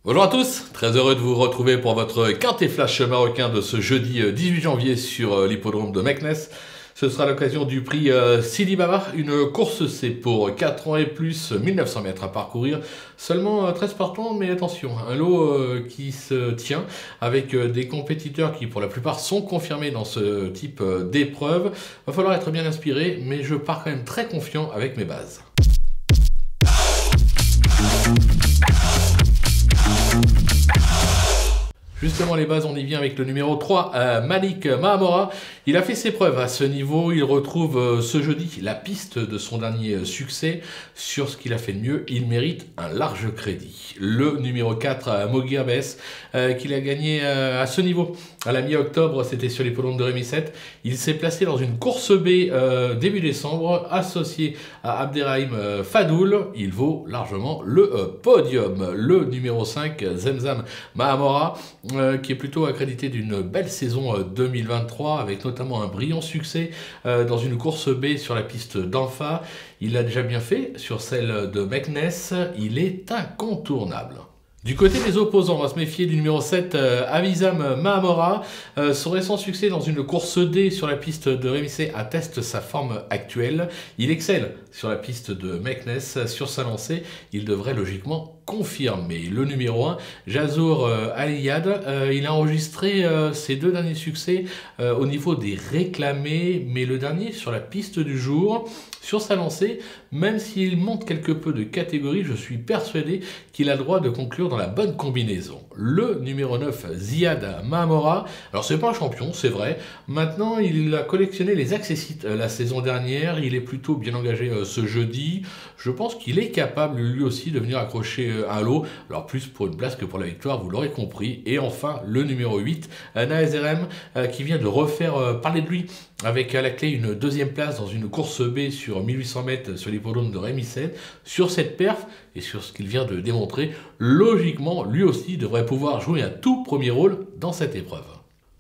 Bonjour à tous, très heureux de vous retrouver pour votre quintet flash marocain de ce jeudi 18 janvier sur l'hippodrome de Meknes. Ce sera l'occasion du prix Sidi Baba, une course C pour 4 ans et plus, 1900 mètres à parcourir, seulement 13 partants, mais attention, un lot qui se tient avec des compétiteurs qui pour la plupart sont confirmés dans ce type d'épreuve. Va falloir être bien inspiré, mais je pars quand même très confiant avec mes bases. Justement les bases, on y vient avec le numéro 3, Malik Mahamora. Il a fait ses preuves à ce niveau, il retrouve ce jeudi la piste de son dernier succès. Sur ce qu'il a fait de mieux, il mérite un large crédit. Le numéro 4, Moghiabes, qu'il a gagné à ce niveau. À la mi-octobre, c'était sur l'hippodrome de Rémi 7. Il s'est placé dans une course B début décembre, associé à Abderrahim Fadoul. Il vaut largement le podium. Le numéro 5, Zemzam Mahamora, qui est plutôt accrédité d'une belle saison 2023 avec notamment un brillant succès dans une course B sur la piste d'Anfa. Il l'a déjà bien fait sur celle de Meknes, il est incontournable. Du côté des opposants, on va se méfier du numéro 7, Avizam Mahamora. Son récent succès dans une course D sur la piste de Rémissé atteste sa forme actuelle. Il excelle sur la piste de Meknes. Sur sa lancée, il devrait logiquement confirmer. Le numéro 1, Jazour Aliyad, il a enregistré ses deux derniers succès au niveau des réclamés, mais le dernier sur la piste du jour. Sur sa lancée, même s'il monte quelque peu de catégorie, je suis persuadé qu'il a le droit de conclure dans la bonne combinaison. Le numéro 9, Ziad Mahamora, alors c'est pas un champion, c'est vrai. Maintenant, il a collectionné les accessites la saison dernière, il est plutôt bien engagé ce jeudi. Je pense qu'il est capable lui aussi de venir accrocher un lot, alors plus pour une place que pour la victoire, vous l'aurez compris. Et enfin, le numéro 8, Naezerem, qui vient de refaire parler de lui avec à la clé une deuxième place dans une course B sur 1800 mètres sur l'hippodrome de Rémi 7. Sur cette perf et sur ce qu'il vient de démontrer, logiquement, lui aussi devrait pouvoir jouer un tout premier rôle dans cette épreuve.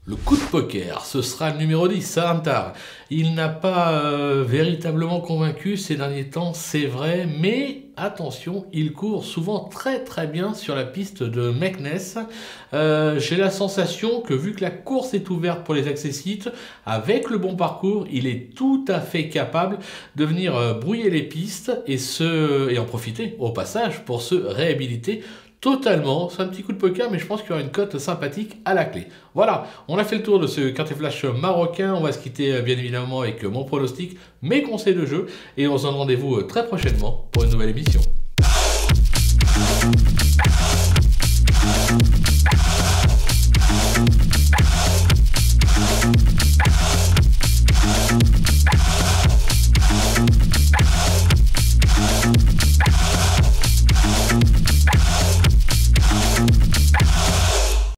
Le coup de poker, ce sera le numéro 10, Sarantar. Il n'a pas véritablement convaincu ces derniers temps, c'est vrai, mais attention, il court souvent très bien sur la piste de Meknes. J'ai la sensation que vu que la course est ouverte pour les accessites, avec le bon parcours, il est tout à fait capable de venir brouiller les pistes et en profiter au passage pour se réhabiliter totalement. C'est un petit coup de poker, mais je pense qu'il y aura une cote sympathique à la clé. Voilà, on a fait le tour de ce quintet flash marocain. On va se quitter bien évidemment avec mon pronostic, mes conseils de jeu, et on se donne rendez-vous très prochainement pour une nouvelle émission.